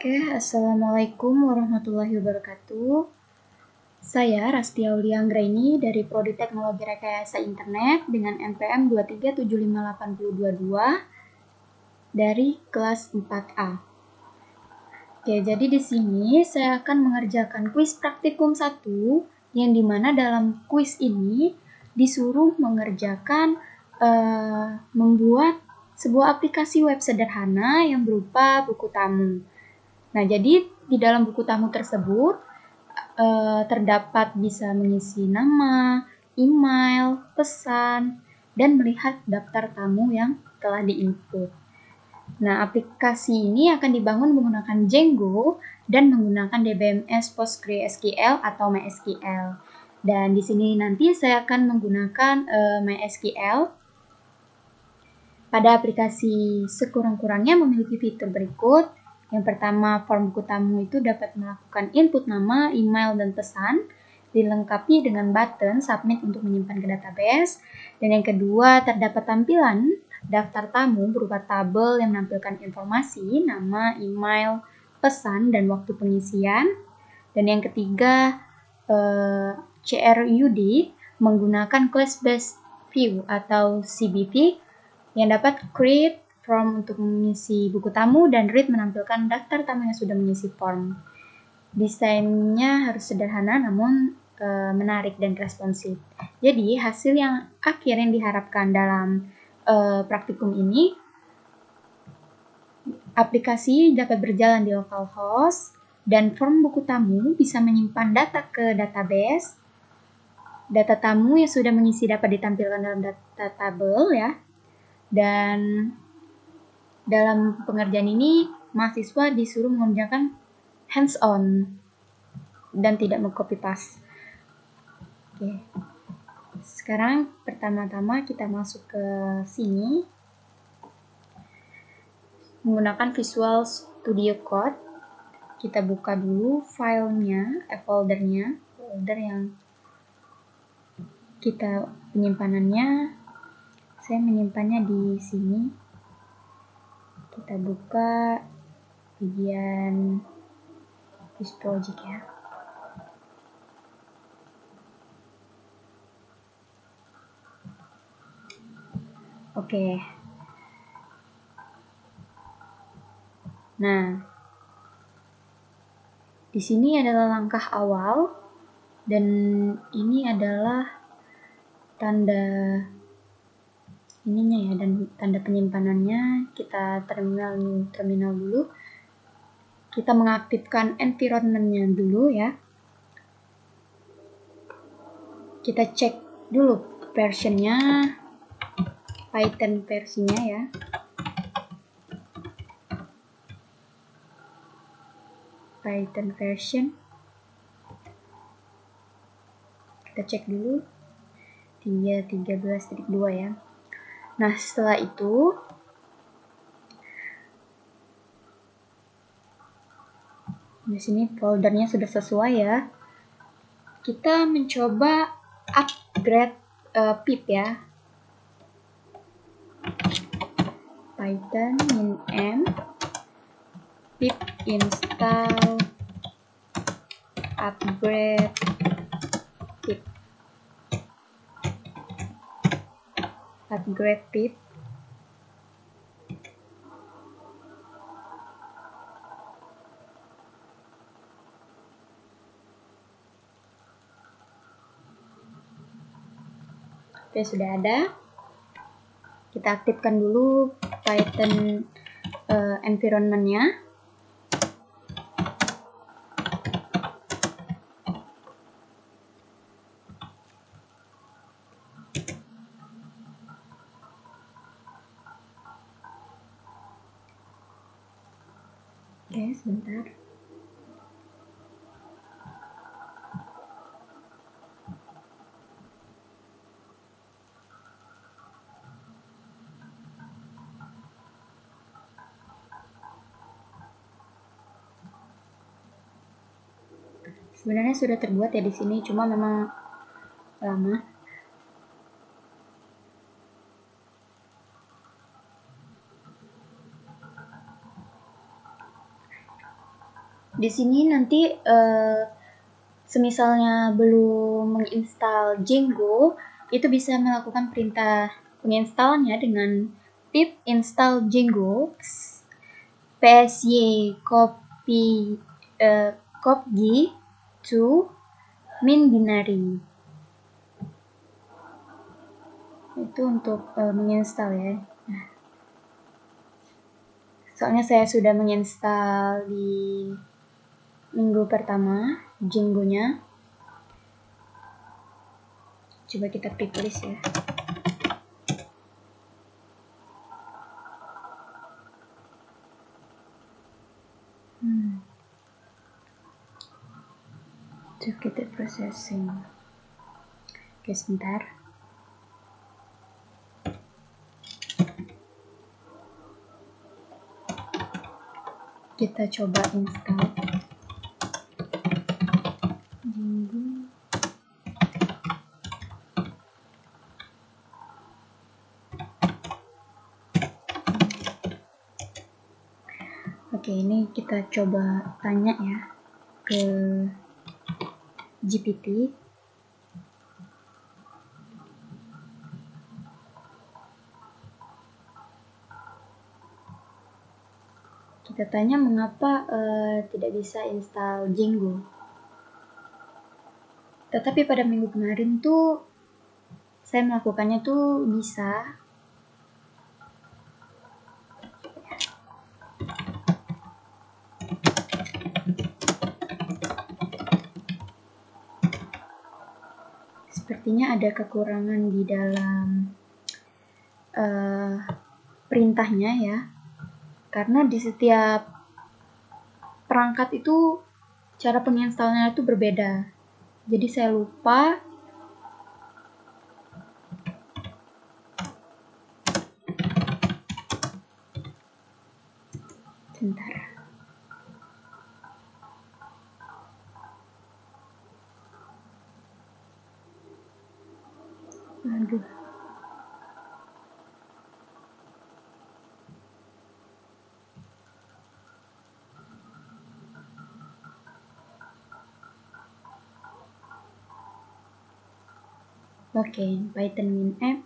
Oke, Assalamualaikum warahmatullahi wabarakatuh. Saya Rastia Aulia Anggraini dari Prodi Teknologi Rekayasa Internet dengan NPM 2375822 dari kelas 4A. Oke, jadi di sini saya akan mengerjakan kuis praktikum 1 yang dimana dalam kuis ini disuruh mengerjakan membuat sebuah aplikasi web sederhana yang berupa buku tamu. Nah, jadi di dalam buku tamu tersebut terdapat bisa mengisi nama, email, pesan, dan melihat daftar tamu yang telah diinput. Nah, aplikasi ini akan dibangun menggunakan Django dan menggunakan DBMS PostgreSQL atau MySQL. Dan di sini nanti saya akan menggunakan MySQL. Pada aplikasi sekurang-kurangnya memiliki fitur berikut. Yang pertama, form buku tamu itu dapat melakukan input nama, email, dan pesan, dilengkapi dengan button submit untuk menyimpan ke database. Dan yang kedua, terdapat tampilan daftar tamu berupa tabel yang menampilkan informasi, nama, email, pesan, dan waktu pengisian. Dan yang ketiga, CRUD menggunakan class-based view atau CBV yang dapat create form untuk mengisi buku tamu dan read menampilkan daftar tamu yang sudah mengisi form. Desainnya harus sederhana namun menarik dan responsif. Jadi hasil yang akhir yang diharapkan dalam praktikum ini, aplikasi dapat berjalan di localhost dan form buku tamu bisa menyimpan data ke database. Data tamu yang sudah mengisi dapat ditampilkan dalam data tabel ya. Dan dalam pengerjaan ini mahasiswa disuruh mengerjakan hands-on dan tidak meng-copy paste. Oke. Sekarang pertama-tama kita masuk ke sini menggunakan Visual Studio Code. Kita buka dulu filenya, folder yang kita penyimpanannya. Saya menyimpannya di sini. Kita buka bagian this project ya. Oke. Nah, di sini adalah langkah awal dan ini adalah tanda ininya ya, dan tanda penyimpanannya. Kita terminal dulu. Kita mengaktifkan environment-nya dulu ya. Kita cek dulu versionnya, Python versinya ya. Python version. Kita cek dulu 3.13.2 ya. Nah, setelah itu di sini foldernya sudah sesuai ya. Kita mencoba upgrade pip ya. Python min pip install upgrade pip. Upgrade pip. Oke, sudah ada. Kita aktifkan dulu Python environment-nya. Oke, sebentar. Sebenarnya sudah terbuat ya di sini, cuma memang lama. Di sini nanti semisalnya belum menginstal Django, itu bisa melakukan perintah penginstalnya dengan pip install Django psy copy copy to min binary. Itu untuk menginstal ya. Nah, soalnya saya sudah menginstal di minggu pertama Django-nya. Coba kita klik list ya. Kita processing. Oke, sebentar. Kita coba install Django. Oke, ini kita coba tanya ya ke GPT. Kita tanya mengapa tidak bisa install Django. Tetapi pada minggu kemarin tuh saya melakukannya tuh bisa. Sepertinya ada kekurangan di dalam perintahnya ya, karena di setiap perangkat itu cara penginstalnya itu berbeda. Jadi saya lupa. Bentar. Aduh. Oke, Python min-app.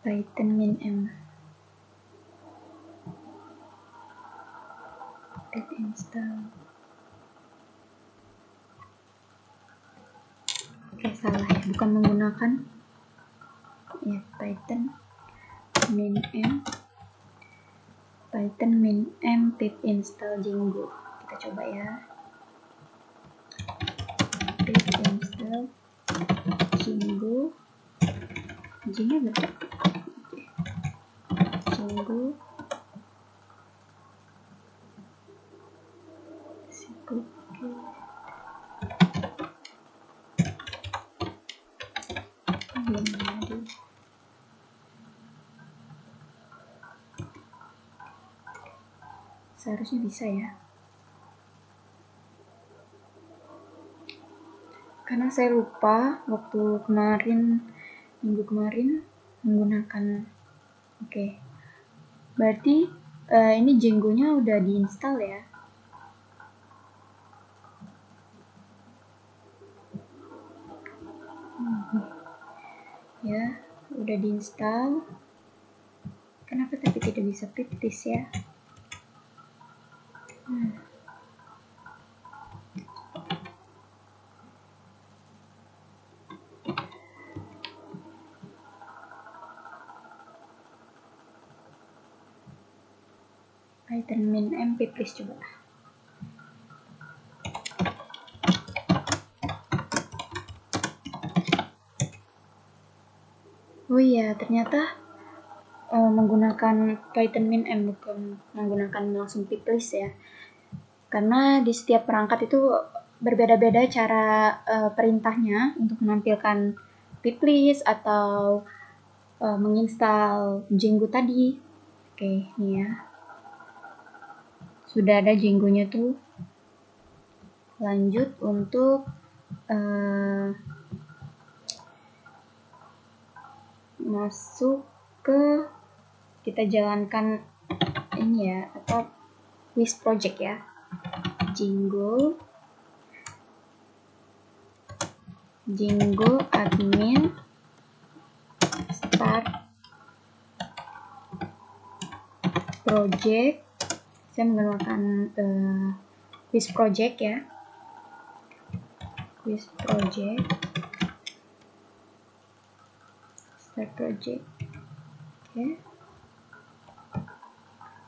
Python min-m. Pip install. Oke, salah ya, bukan menggunakan ya Python min-m. Python min-m pip install Django. Kita coba ya. Pip install Django. Django berapa? Django. Seharusnya bisa ya, karena saya lupa waktu minggu kemarin menggunakan. Oke, berarti ini Django-nya udah diinstal ya. Ya, udah diinstal. Kenapa tapi tidak bisa piptis ya? Python min-m piptis coba. Oh iya, ternyata menggunakan Python min-m bukan menggunakan langsung piplis ya. Karena di setiap perangkat itu berbeda-beda cara perintahnya untuk menampilkan piplis atau menginstal Django tadi. Oke, ini ya. Sudah ada Django-nya tuh. lanjut untuk masuk ke, kita jalankan ini ya, apa, quiz project ya. Django admin start project. Saya menggunakan quiz project ya, quiz project, start project. Oke,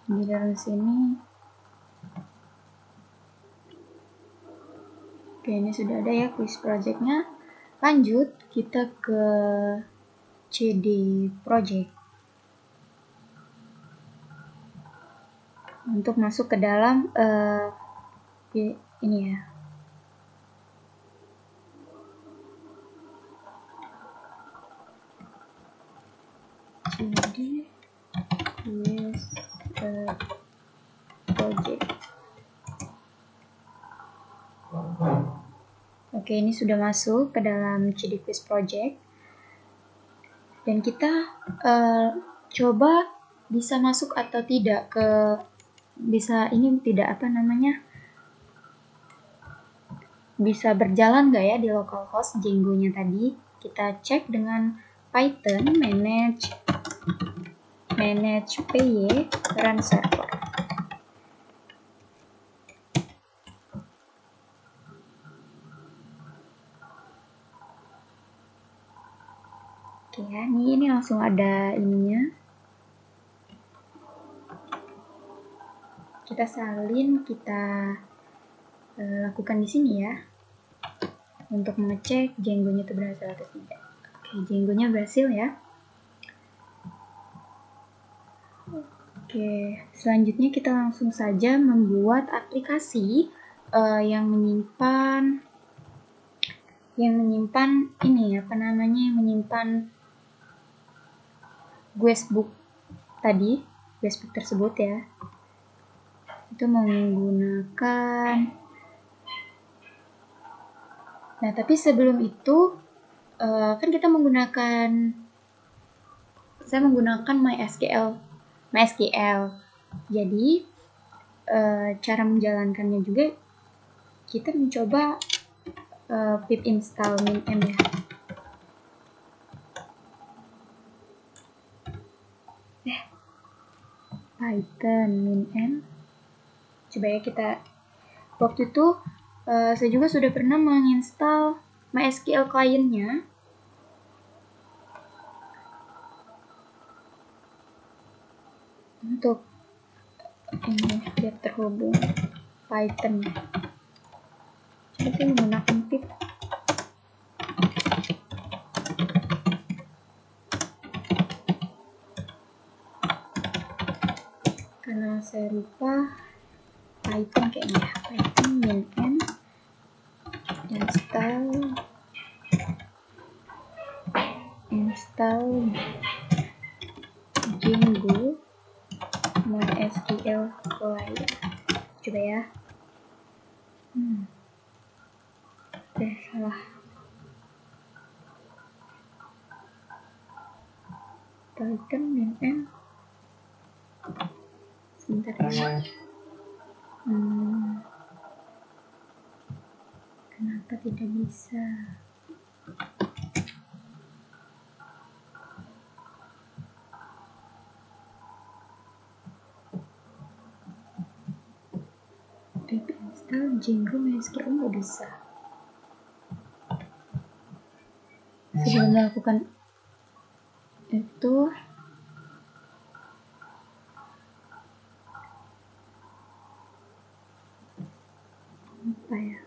di dalam sini. Oke, ini sudah ada ya quiz projectnya. Lanjut kita ke CD project untuk masuk ke dalam ini ya. CD quiz project. Oke, ini sudah masuk ke dalam CD quiz project. Dan kita coba bisa masuk atau tidak ke, bisa ini tidak, apa namanya, bisa berjalan nggak ya di localhost Django-nya tadi. Kita cek dengan Python manage py run server. Oke ya, ini langsung ada ininya. Kita salin, kita lakukan di sini ya, untuk mengecek Django-nya itu berhasil atau tidak. Oke, Django-nya berhasil ya. Oke, selanjutnya kita langsung saja membuat aplikasi yang menyimpan ini, apa namanya, yang menyimpan guestbook tadi, guestbook tersebut ya. Itu menggunakan, nah tapi sebelum itu kan kita saya menggunakan MySQL. Jadi cara menjalankannya juga kita mencoba pip install min-m ya. Python min-m. Coba ya, kita waktu itu saya juga sudah pernah menginstal MySQL client-nya. Untuk ini biar terhubung Python. Coba saya menggunakan pip. Karena saya lupa Python kayaknya, Python min-m install Django MySQL client. Coba ya. Salah. Python min-m. Sebentar ya. Kenapa tidak bisa? Pip install Django MySQL nggak bisa. Sebelum melakukan itu, apa ya?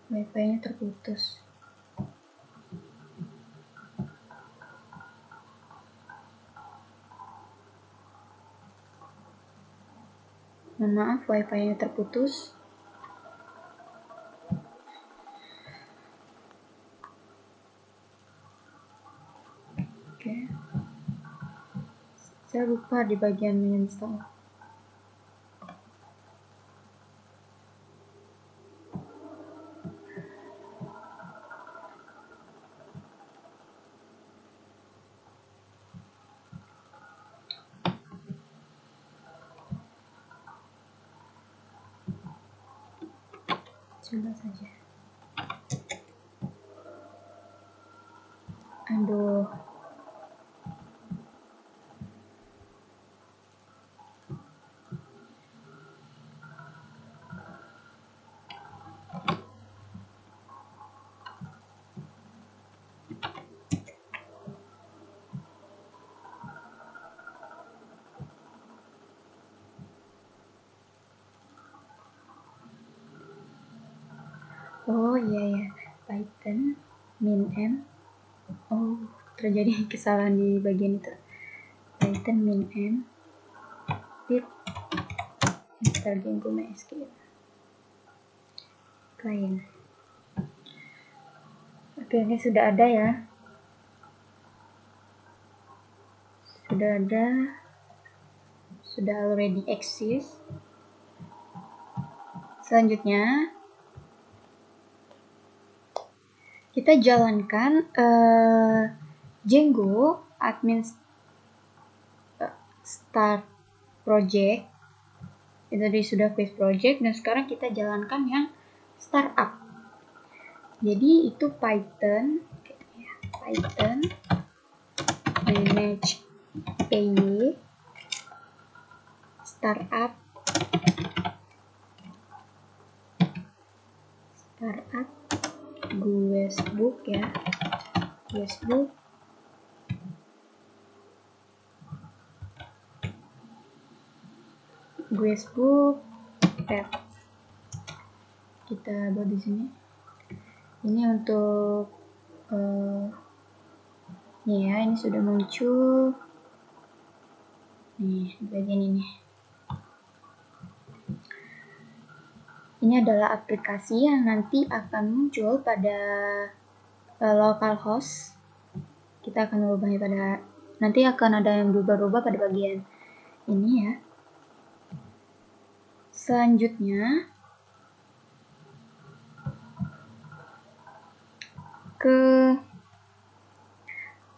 Wifi-nya terputus. Mohon maaf, wifi-nya terputus. Oke. Saya lupa di bagian install. Coba saja. Aduh. Oh iya ya, Python min-m. Oh, terjadi kesalahan di bagian itu. Python min-m pip install Django MySQL client. Oke, ini sudah ada ya. Sudah ada. Sudah already exist. Selanjutnya kita jalankan Django admin start project. Itu tadi sudah quiz project dan sekarang kita jalankan yang startup. Jadi itu Python manage py startup Guestbook ya, Guestbook app. Kita buat di sini. Ini untuk nih ya, ini sudah muncul. Nih, bagian ini. Ini adalah aplikasi yang nanti akan muncul pada localhost. Kita akan mengubahnya pada nanti akan ada yang berubah-ubah pada bagian ini ya. Selanjutnya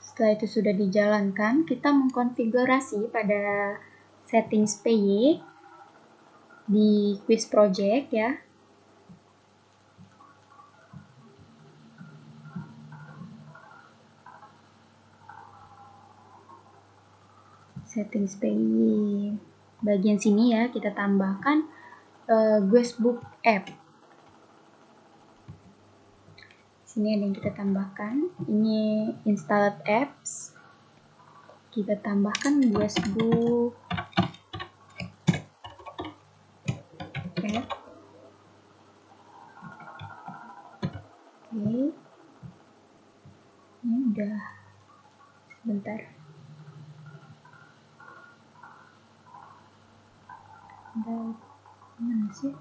setelah itu sudah dijalankan, kita mengkonfigurasi pada settings py di quiz project ya. Settings py bagian sini ya, kita tambahkan Guestbook app. Sini ada yang kita tambahkan. Ini installed apps. Kita tambahkan Guestbook app. Oke. Ini udah. Sebentar. Mana sih?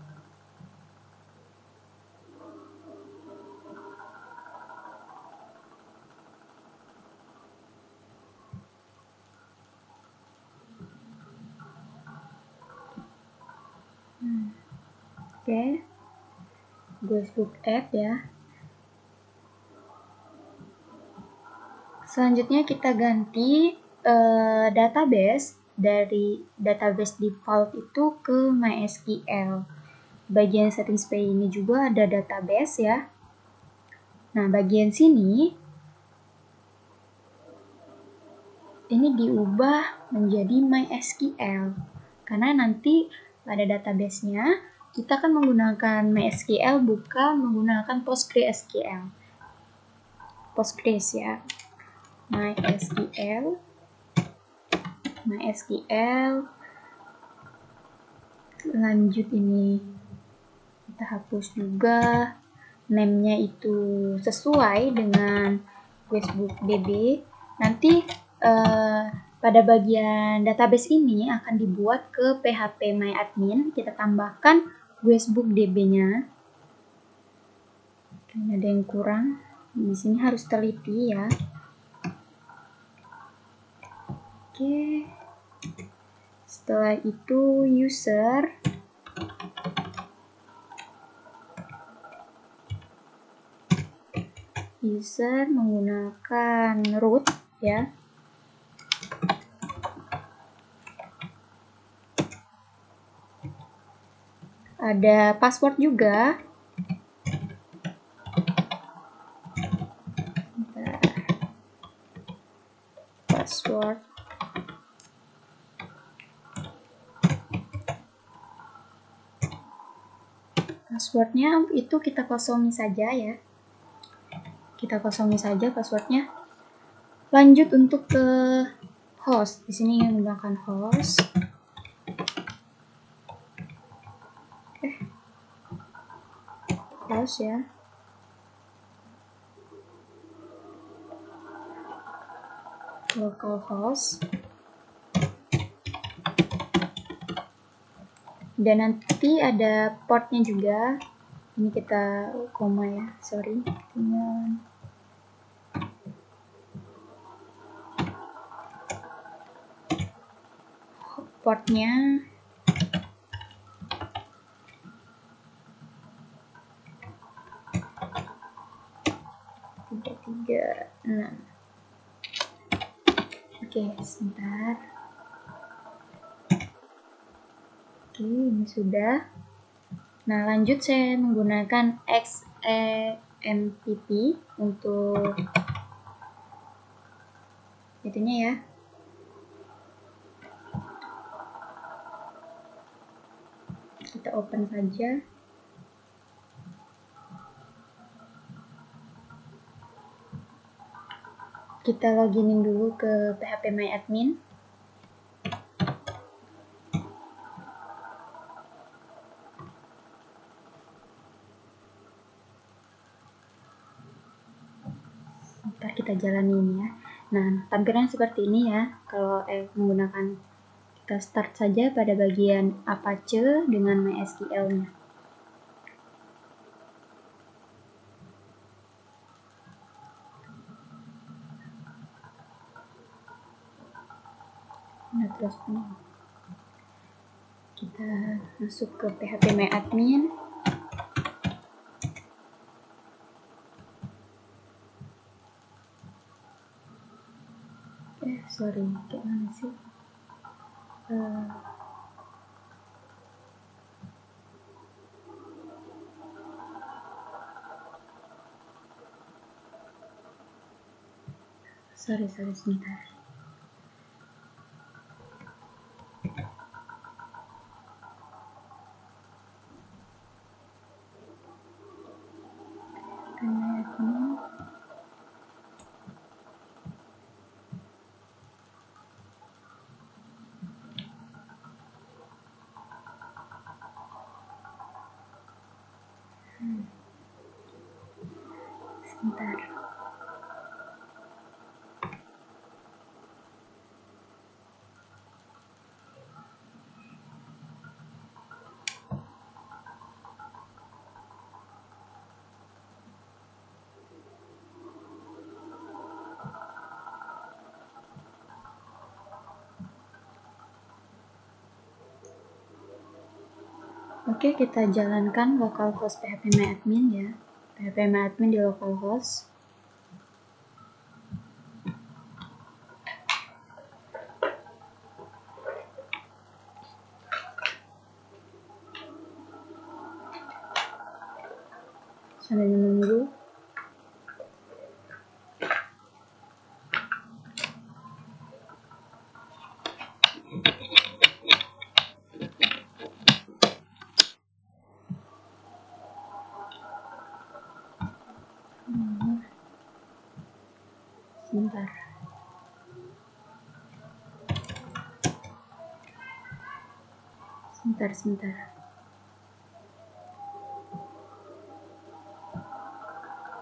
Oke. Guestbook app ya. Selanjutnya kita ganti database dari database default itu ke MySQL. Bagian settings py ini juga ada database ya. Nah, bagian sini ini diubah menjadi MySQL karena nanti pada database-nya kita akan menggunakan MySQL bukan menggunakan PostgreSQL. Postgres ya. MySQL lanjut ini kita hapus juga, name-nya itu sesuai dengan Guestbook DB. Nanti pada bagian database ini akan dibuat ke phpMyAdmin. Kita tambahkan Guestbook DB-nya. Ada yang kurang, di sini harus teliti ya. Oke. Setelah itu user menggunakan root ya. Ada password juga. Password. Passwordnya itu kita kosongi saja ya. Kita kosongi saja passwordnya. Lanjut untuk ke host. Di sini menggunakan host. Host ya. Localhost. Dan nanti ada portnya juga. Ini kita koma ya, sorry. Portnya tiga. Oke, sebentar. Oke, ini sudah. Nah, lanjut saya menggunakan XAMPP untuk itunya ya. Kita open saja. Kita loginin dulu ke phpMyAdmin. Ntar kita jalanin ya. Nah, tampilan seperti ini ya. Kalau menggunakan, kita start saja pada bagian Apache dengan MySQL-nya. Nah, terus kita masuk ke phpMyAdmin. Sorry, kayak mana sih? Sorry, sebentar. Sebentar. Oke, kita jalankan localhost phpMyAdmin ya. phpMyAdmin di localhost. Sambil menunggu. Sebentar.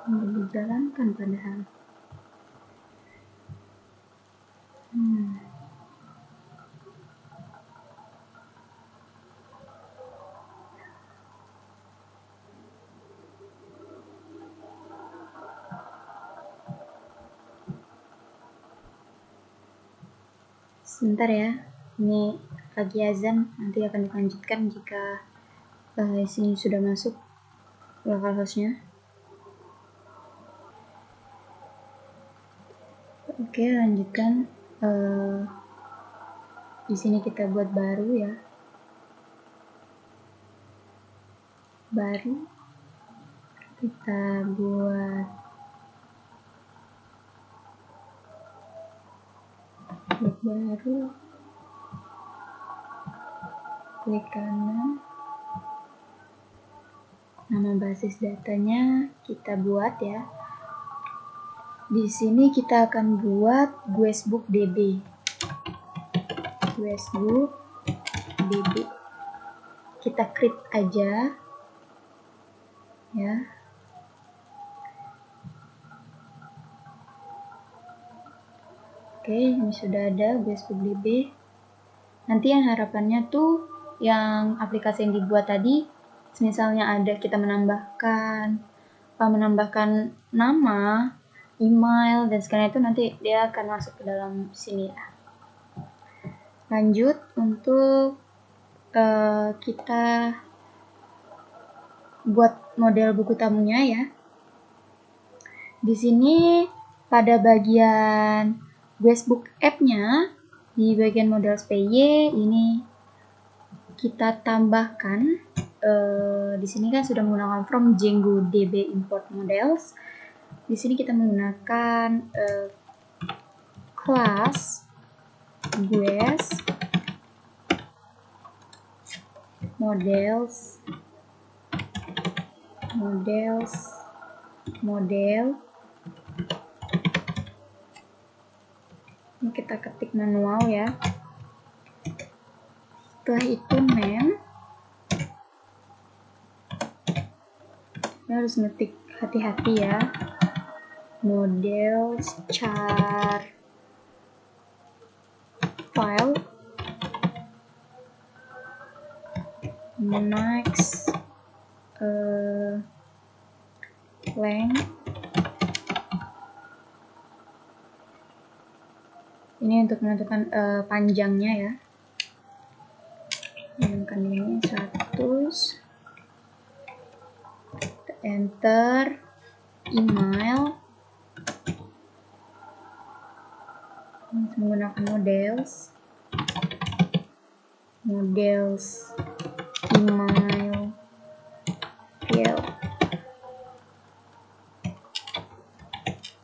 Ini dijalankan padahal. Sebentar ya. Ini pagi azan, nanti akan dilanjutkan jika sini sudah masuk localhost-nya. Oke, lanjutkan. Di sini kita buat baru ya. Baru kita buat baru, klik kanan, nama basis datanya kita buat ya. Di sini kita akan buat Guestbook DB. Guestbook DB. Kita create aja ya. Oke, ini sudah ada Guestbook DB. Nanti yang harapannya tuh yang aplikasi yang dibuat tadi, misalnya ada kita menambahkan nama, email, dan sekarang itu nanti dia akan masuk ke dalam sini ya. Lanjut untuk kita buat model buku tamunya ya. Di sini pada bagian Guestbook app-nya, di bagian model PY ini kita tambahkan. Di sini kan sudah menggunakan from Django DB import models. Di sini kita menggunakan class Guest model. Ini kita ketik manual ya. Setelah itu name. Kita harus ngetik hati-hati ya. Models chart file. Next length. Ini untuk menentukan panjangnya ya. Menentukan ini 100. Enter email. Menggunakan models email field.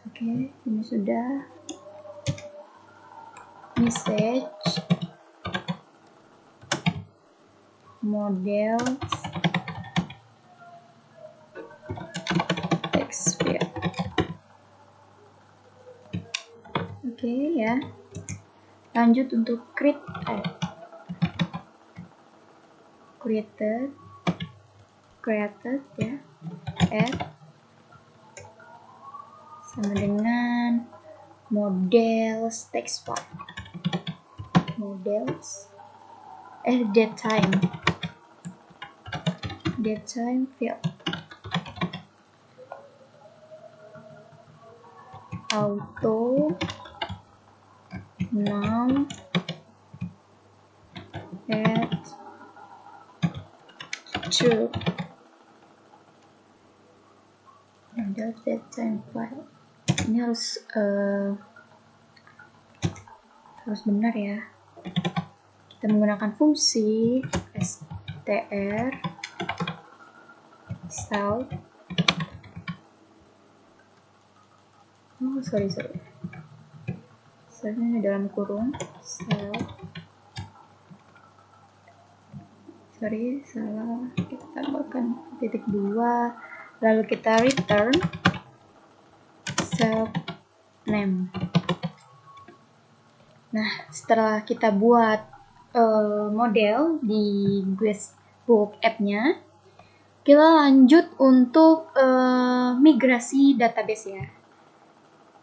Oke, ini sudah. Message models text field. Oke ya. Lanjut untuk created ya. Add sama dengan models text file. Datetime field. Auto now add true. Model datetime file. Ini harus benar ya. Kita menggunakan fungsi str style. Ini dalam kurung style. Salah. Kita tambahkan titik 2. Lalu kita return self name. Nah, setelah kita buat model di Guestbook app-nya, kita lanjut untuk migrasi database ya.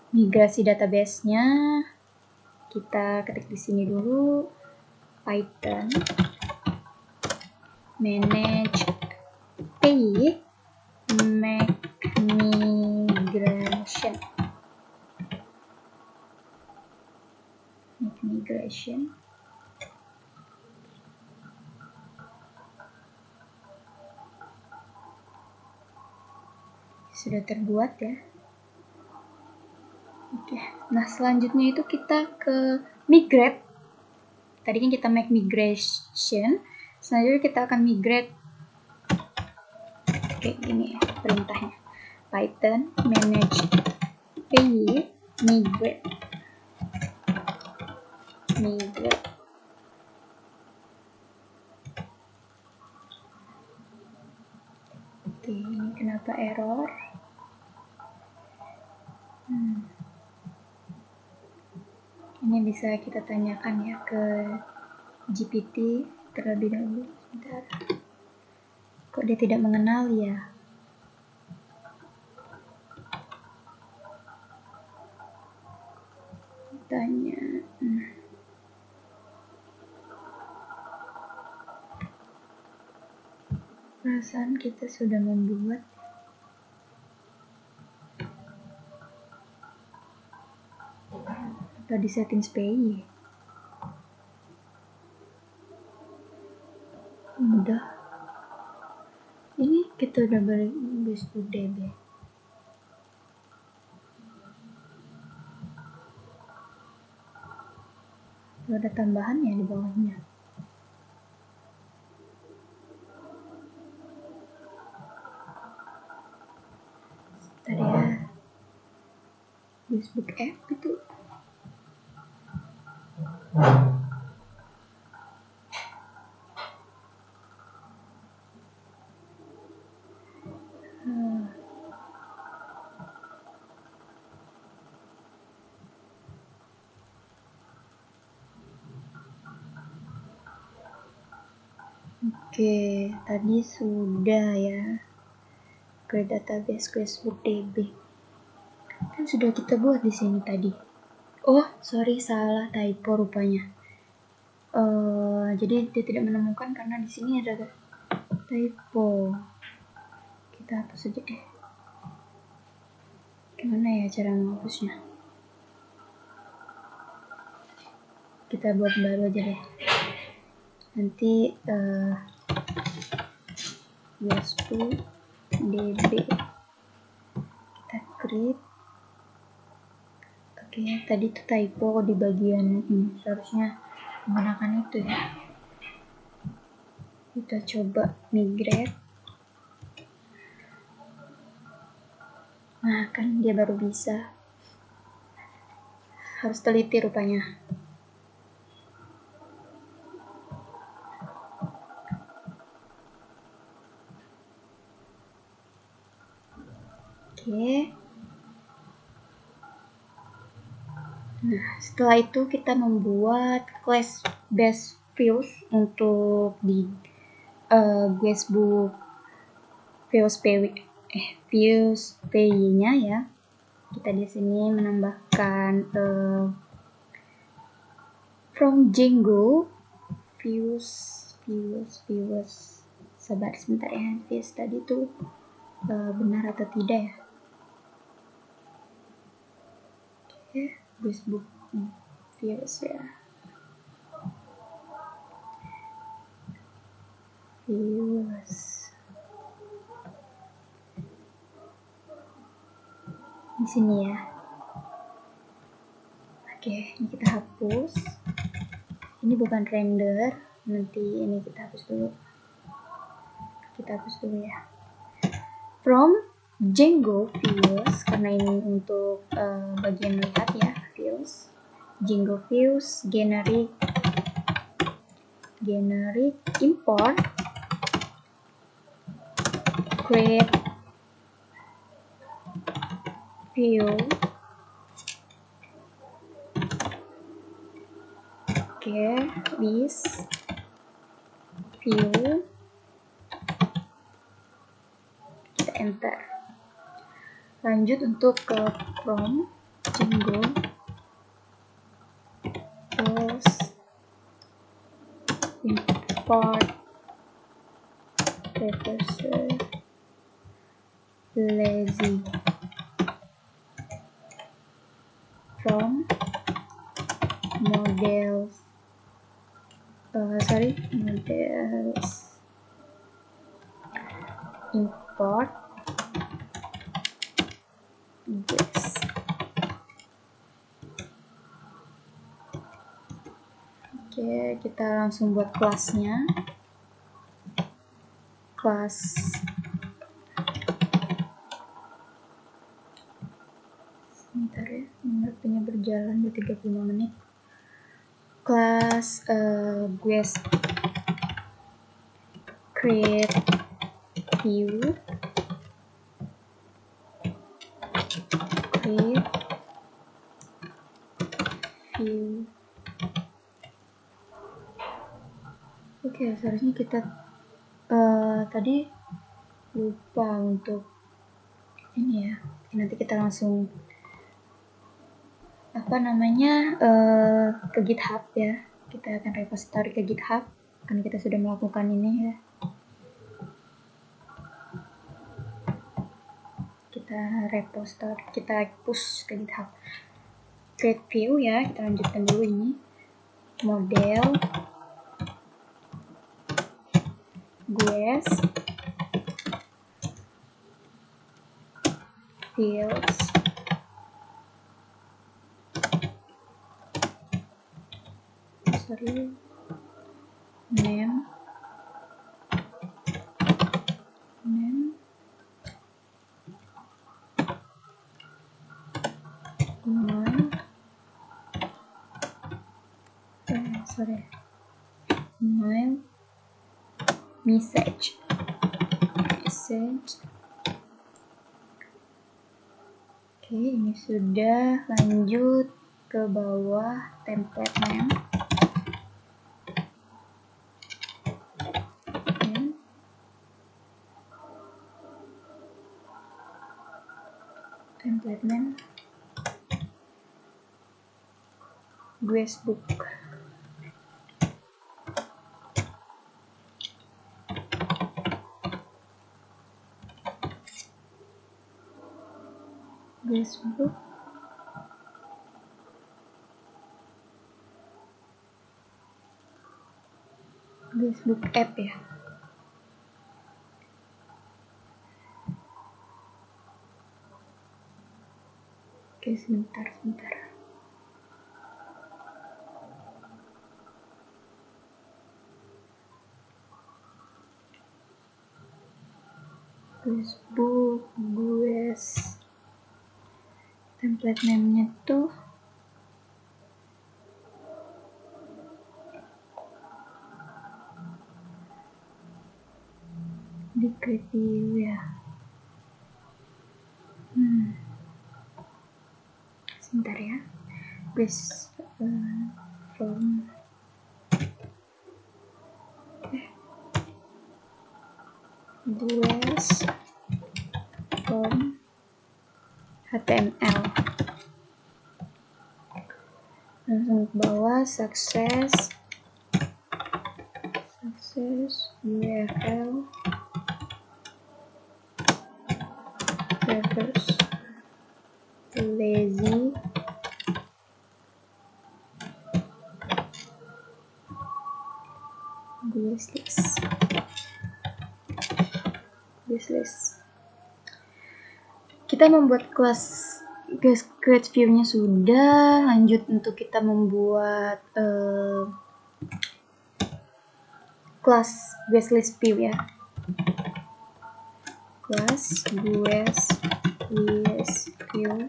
Migrasi database-nya kita ketik di sini dulu, Python manage migration. sudah terbuat ya. Oke, nah selanjutnya itu kita ke migrate. Tadi kan kita make migration, selanjutnya kita akan migrate. Oke, gini ya perintahnya. Python manage py migrate. Oke, ini kenapa error? Ini bisa kita tanyakan ya ke GPT terlebih dahulu. Bentar. Kok dia tidak mengenal ya? Tanya. Perasaan kita sudah membuat. Apa di settings PI? Udah. Ini kita udah best DB. Ada tambahan ya di bawahnya. Tadi ya. Facebook app itu. Oke, tadi sudah ya ke database Facebook DB. Kan sudah kita buat di sini tadi. Oh, sorry, salah typo rupanya. Jadi dia tidak menemukan karena di sini ada typo. Kita hapus saja deh. Gimana ya cara menghapusnya? Kita buat baru aja deh. Nanti Facebook DB kita create. Oke, tadi tuh typo di bagian ini, seharusnya menggunakan itu ya. Kita coba migrate. Nah, kan dia baru bisa. Harus teliti rupanya. Oke. Nah, setelah itu kita membuat class base views untuk di Facebook views PY-nya ya. Kita di sini menambahkan from Django views. Sabar sebentar ya, views tadi tuh benar atau tidak ya. Oke, Facebook views ya. Views. Di sini ya. Oke, ini kita hapus. Ini bukan render, nanti ini kita hapus dulu. Ya. From Django views, karena ini untuk bagian lihat ya, views. Django views generic import create view. Oke, this view. Kita enter. Lanjut untuk ke from Django terus import precursor lazy from models import guest. Oke, kita langsung buat kelasnya. Kelas sebentar ya, waktunya berjalan di 35 menit. Kelas guest create view, create view. Oke, seharusnya kita tadi lupa untuk ini ya. Nanti kita langsung ke GitHub ya. Kita akan repository ke GitHub karena kita sudah melakukan ini ya. Kita repository, kita push ke GitHub. Create view ya, kita lanjutkan dulu ini. Model guest fields name email message. Oke, ini sudah. Lanjut ke bawah, template name. Template name guestbook. Guestbook app ya. Oke, sebentar. Guestbook, template name-nya tuh di create view ya. Sebentar ya. Guest form guest form HTML. Langsung ke bawah, success URL servers lazy guest list. Kita membuat kelas guest create view-nya sudah. Lanjut untuk kita membuat kelas guest list view ya. Kelas guest list view.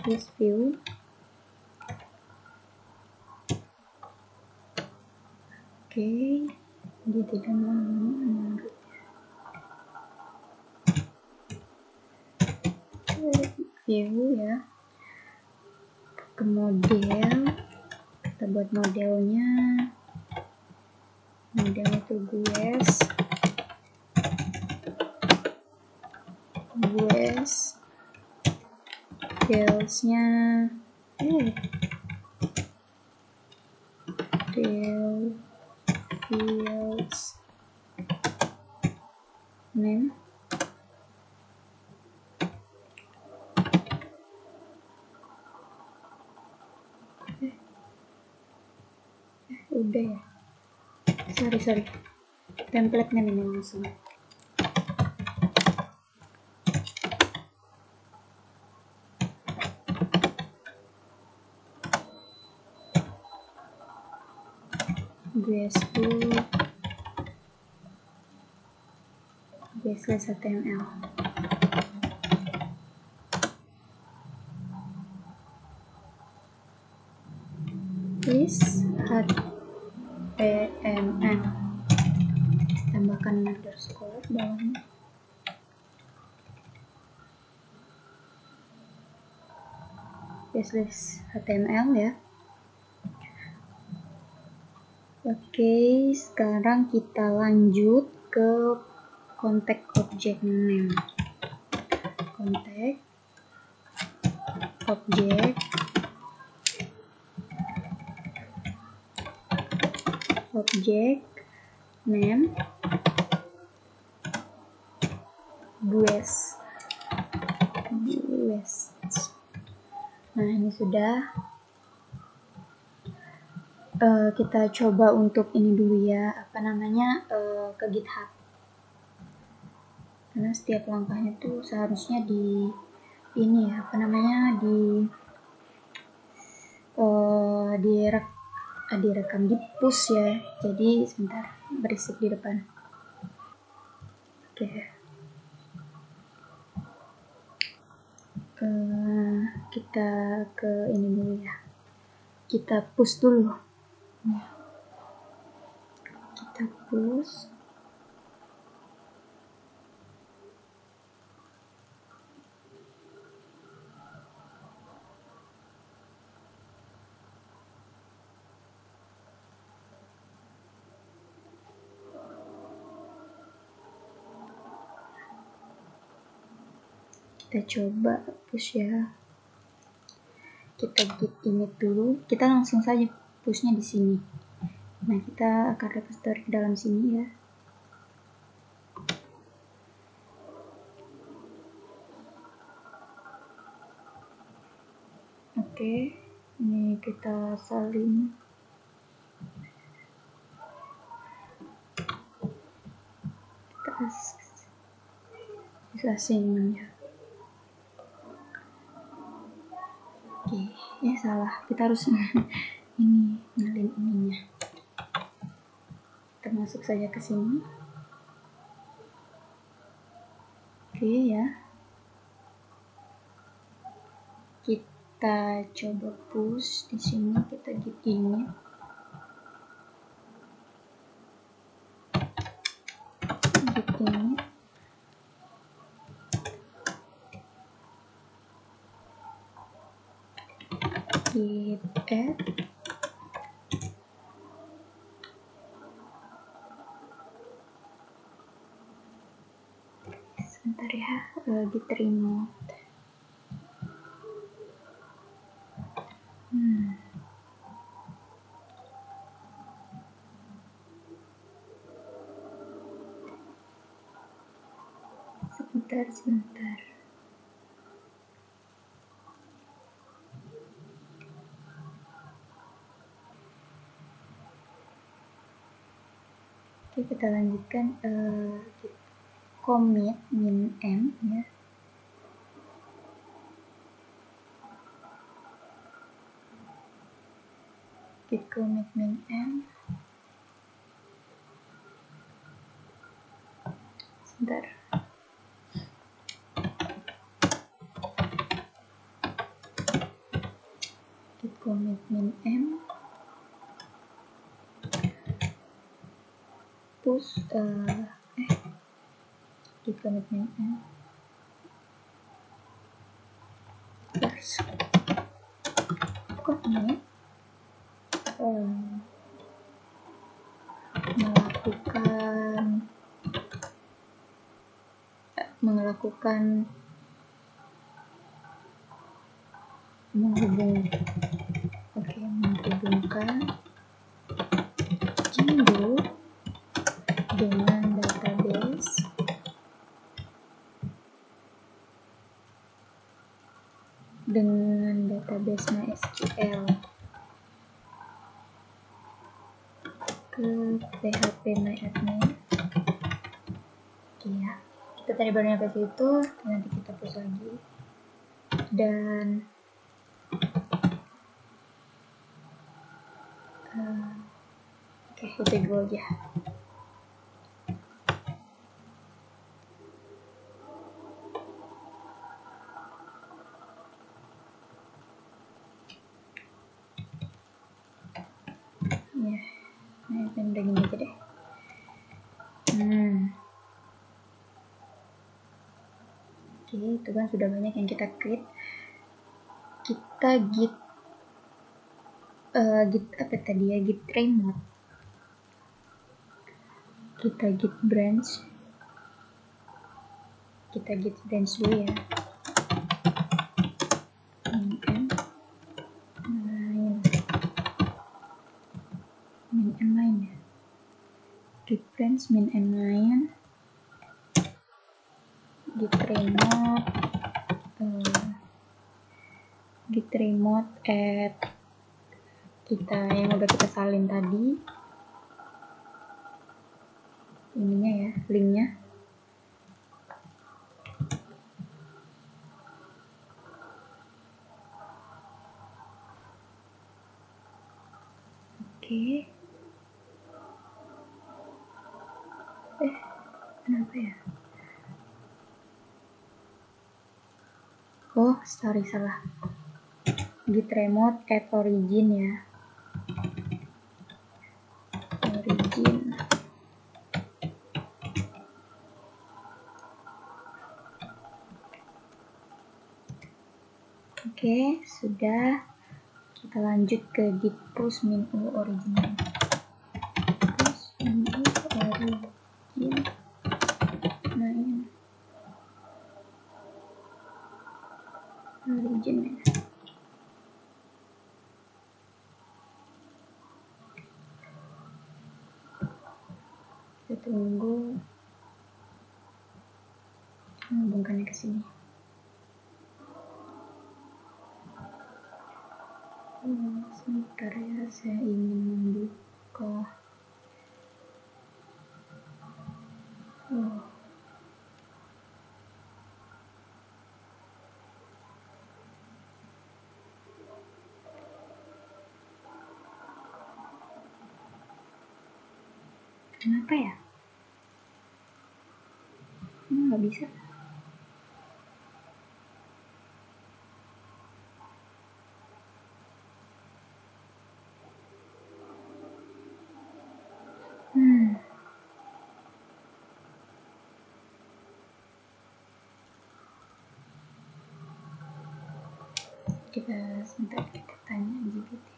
Guest view. Oke, dia tidak mau view ya. Ke model, kita buat modelnya. Model itu guest fields-nya fields name udah ya, sorry template-nya ini langsung. Facebook /HTML. This HTML, tambahkan underscore bawahnya. /HTML ya. Oke, sekarang kita lanjut ke contact object name. Contact object name guest. Nah, ini sudah. Kita coba untuk ini dulu ya, ke GitHub. Karena setiap langkahnya tuh seharusnya direkam di push ya. Jadi sebentar, berisik di depan. Oke. Kita ke ini dulu ya. Kita push dulu. Kita push. Kita coba push ya. Kita git init dulu. Kita langsung saja pushnya di sini. Nah, kita akan repository ke dalam sini ya. Oke, ini kita salin. Kita bisa asing ya. Oke, salah. Kita harus ini nyalin ininya. Kita masuk saja ke sini. Oke ya. Kita coba push di sini. Kita git init. Git add. Sebentar ya, git remote. Sebentar. Oke, kita lanjutkan commit min m ya. Git commit min m. Sebentar. Git commit min m. Push git commit min m. Terus commit melakukan menghubungkan Django dengan database MySQL. ke php myadmin. Oke ya, kita tadi baru nyampe situ, nanti kita push lagi dan oke, itu dulu aja. Ya, nah udah gini aja deh. Oke, itu kan sudah banyak yang kita create. Kita git apa tadi ya, git remote. Kita git branch. Kita git branch dulu ya. Min and main ya. Git branch min and main. Git remote. Git remote add kita yang udah kita salin tadi. Ininya ya, linknya. Oke. Kenapa ya? Oh, sorry, salah. Git remote add origin ya. Origin. Oke, sudah. Kita lanjut ke git push min u origin. Push min u origin. Origin ya. Kita tunggu menghubungkannya ke sini. Sebentar ya, saya ingin membuka. Kenapa ya? Nggak bisa. Kita sebentar, kita tanya GPT.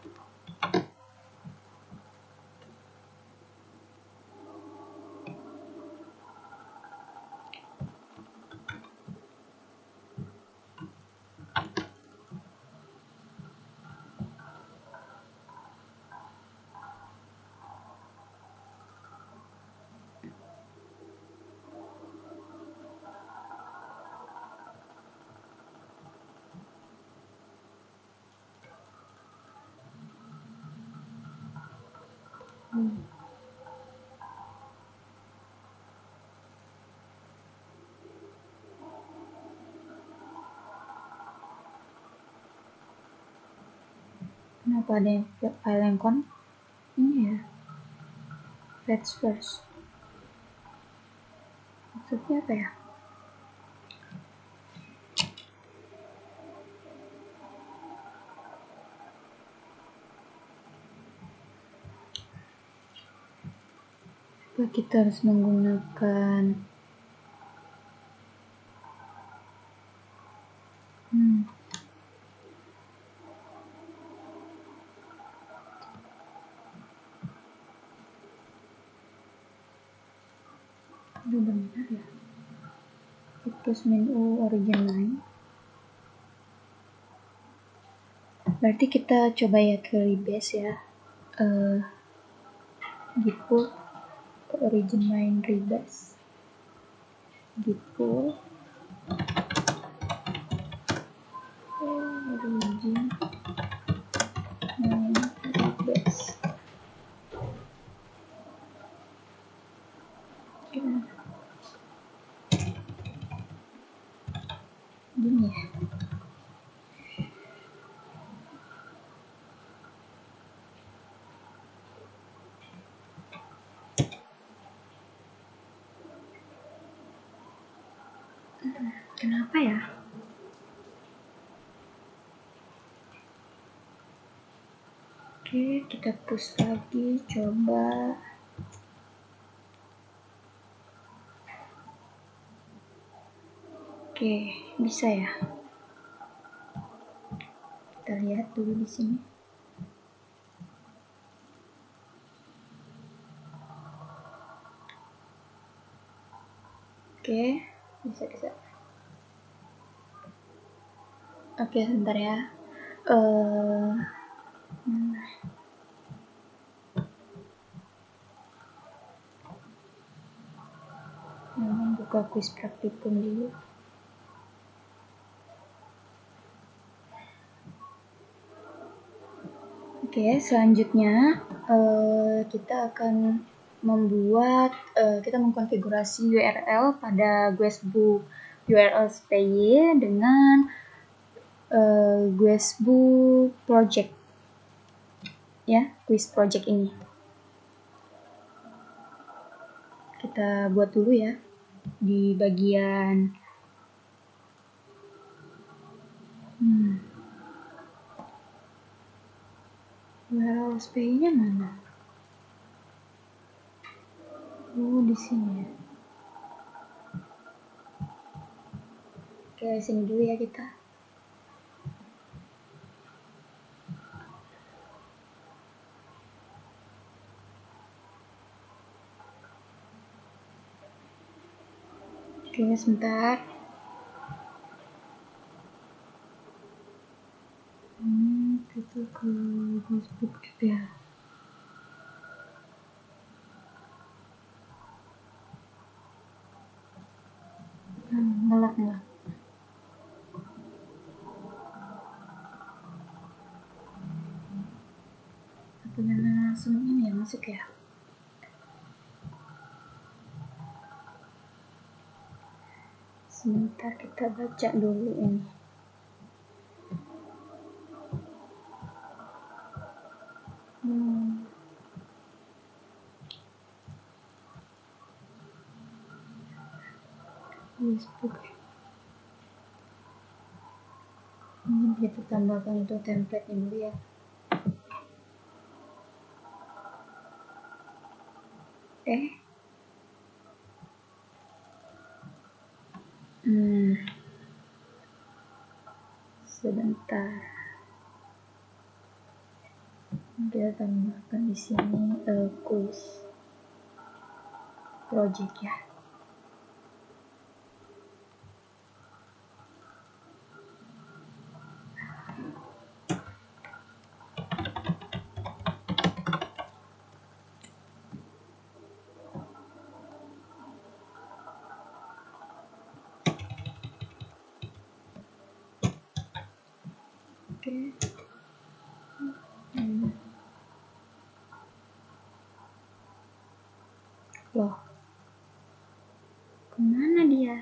Kenapa ada yang file yang ini ya? Fetch first. Maksudnya apa ya? Apa kita harus menggunakan udah benar ya? Push min u origin line. Berarti kita coba ya ke rebase ya. Git pull ke origin line rebase. Git pull origin line rebase. Gini ya. Kenapa ya? Oke, kita push lagi, coba. Oke, bisa ya. Kita lihat dulu di sini. Oke, bisa. Oke, sebentar ya. Buka kuis praktikum dulu. Oke, selanjutnya kita akan kita mengkonfigurasi URL pada Guestbook URL SPY dengan Guestbook project. Ya, quiz project ini. Kita buat dulu ya di bagian URL SPY-nya mana? Oh, di sini ya. Oke, sini dulu ya kita. Oke, sebentar. Kita ke Facebook juga. Ngelak. Apanya langsung ini ya masuk ya. Sebentar kita baca dulu ini. Facebook. Ini kita tambahkan untuk template ini dulu ya. Sebentar. Kita tambahkan di sini quiz project ya. Oke. Loh, kemana dia?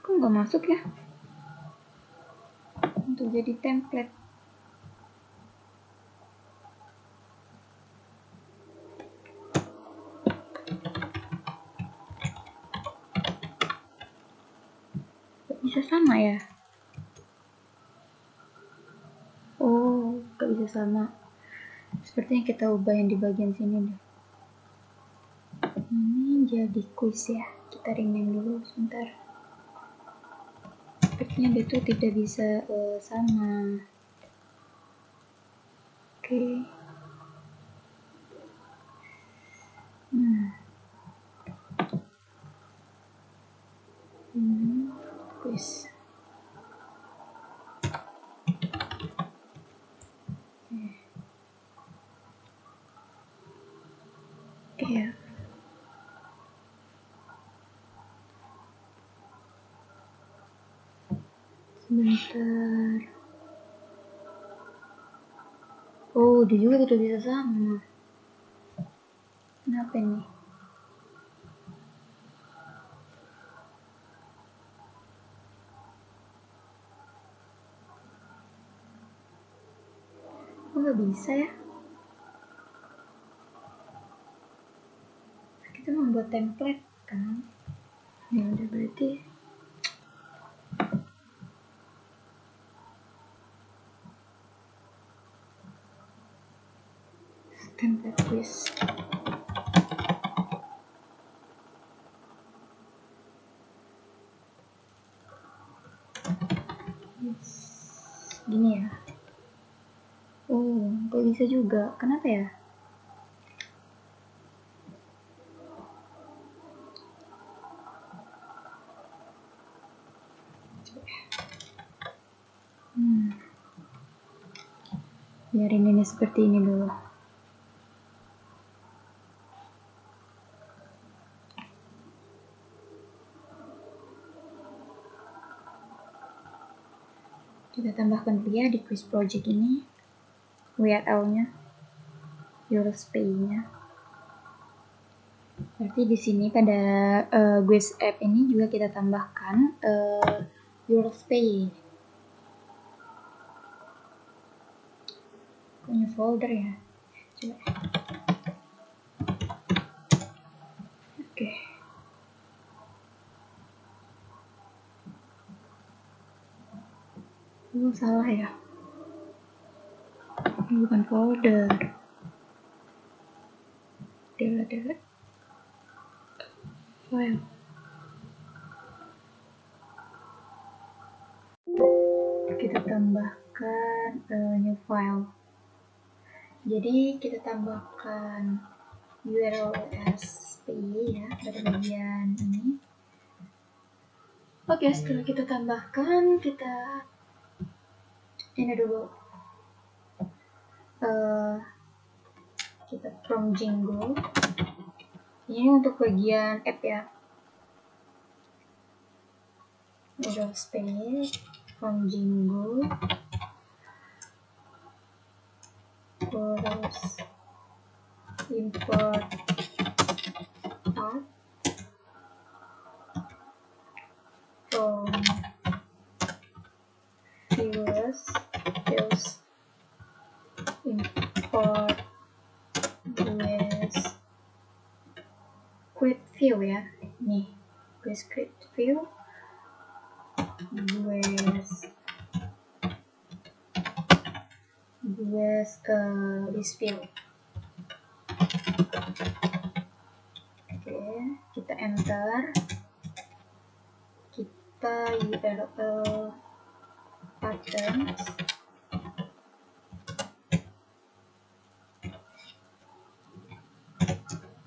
Kok nggak masuk ya? Untuk jadi template. Bisa sama ya? Oh, gak bisa sama. Sepertinya kita ubah yang di bagian sini deh. Ini jadi quiz ya. Kita rename dulu sebentar. Sepertinya dia tuh tidak bisa sama. Oke. Quiz. Oke ya. Sebentar. Oh, dia juga tidak bisa sama. Kenapa nih? Kok nggak bisa ya? Kita membuat template kan? Ya udah berarti template quiz. Yes. Gini ya. Oh, kok bisa juga? Kenapa ya? Biarin ini seperti ini dulu. Kita tambahkan dulu ya di quiz project ini URL-nya, Eurospay-nya. Berarti di sini pada quiz app ini juga kita tambahkan Eurospay. Punya folder ya. Coba. Oke. Oh, salah ya. Ini bukan folder. Delete file. Kita tambahkan new file. Jadi kita tambahkan URL USPy ya pada bagian ini. Oke, setelah kita tambahkan, kita ini dulu kita from Django. Ini untuk bagian app ya. Udah space from Django. Terus import path from views, terus import with create view ya. Nih, with create view with this view. Oke, kita enter. Kita URL patterns.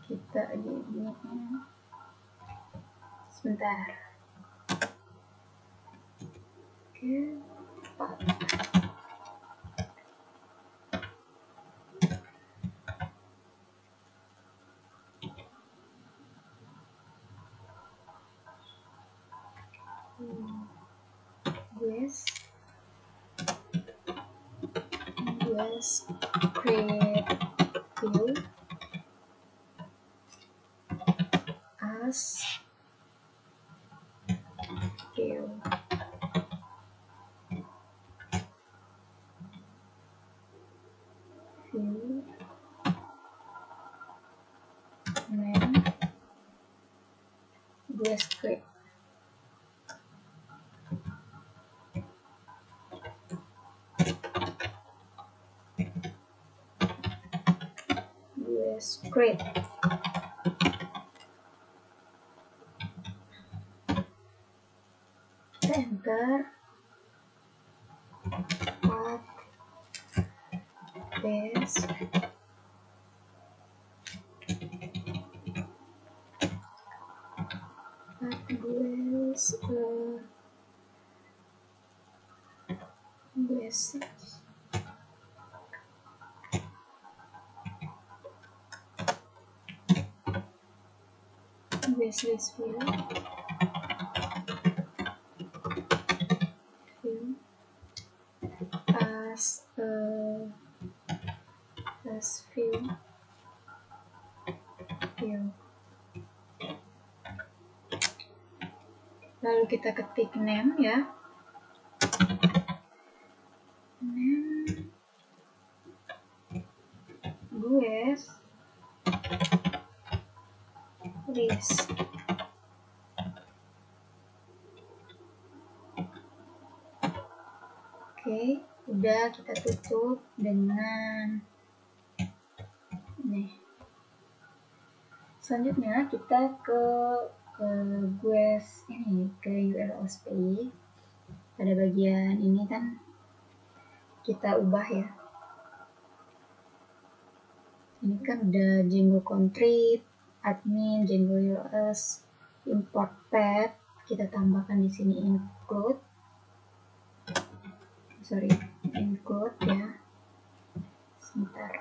Kita ini sebentar. Oke, create view as view. Name script. Script. Enter. Path base. Wishlist view as plus view. Lalu kita ketik name ya. Name guys list. Oke, udah kita tutup dengan nih. Selanjutnya kita ke GUES ini, ke URL space. Pada bagian ini kan kita ubah ya. Ini kan udah Django Contrib, admin, Django US, import path. Kita tambahkan di sini include ya. Sebentar.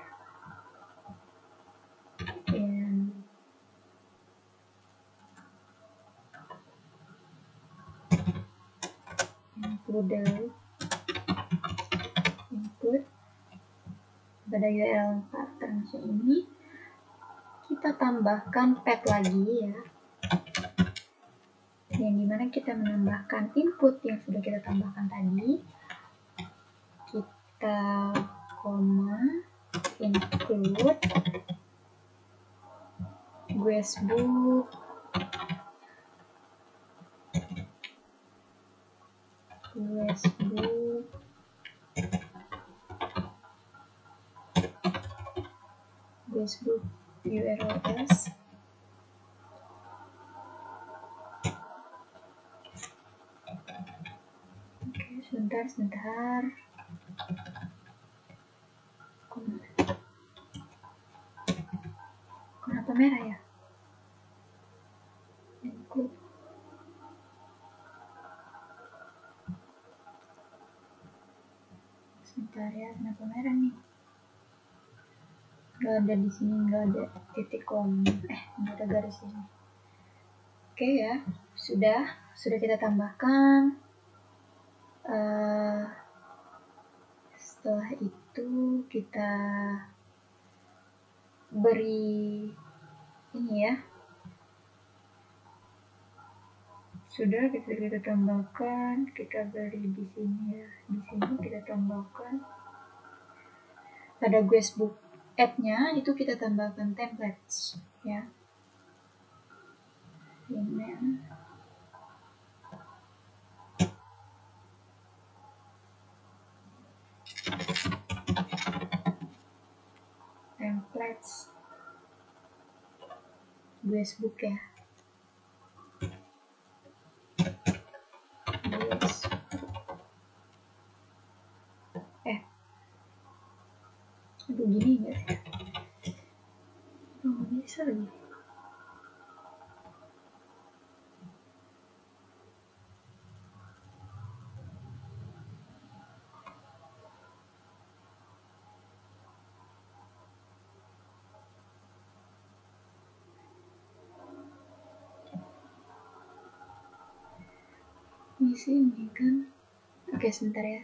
Include pada URL patterns ini kita tambahkan path lagi ya, yang dimana kita menambahkan input yang sudah kita tambahkan tadi. Kita koma include guestbook URLs. Oke, sebentar. Kenapa merah ya? Include. Sebentar ya, kenapa merah nih? Nggak ada di sini, nggak ada titik koma, nggak ada garis ini. Oke ya, sudah kita tambahkan. Setelah itu kita beri ini ya. Sudah kita tambahkan, kita beri di sini ya. Di sini kita tambahkan. Pada guestbook add-nya itu kita tambahkan templates ya. Email. Templates guestbook ya. Aduh, gini enggak sih? Oh, bisa lagi. Di sini kan. Oke, sebentar ya.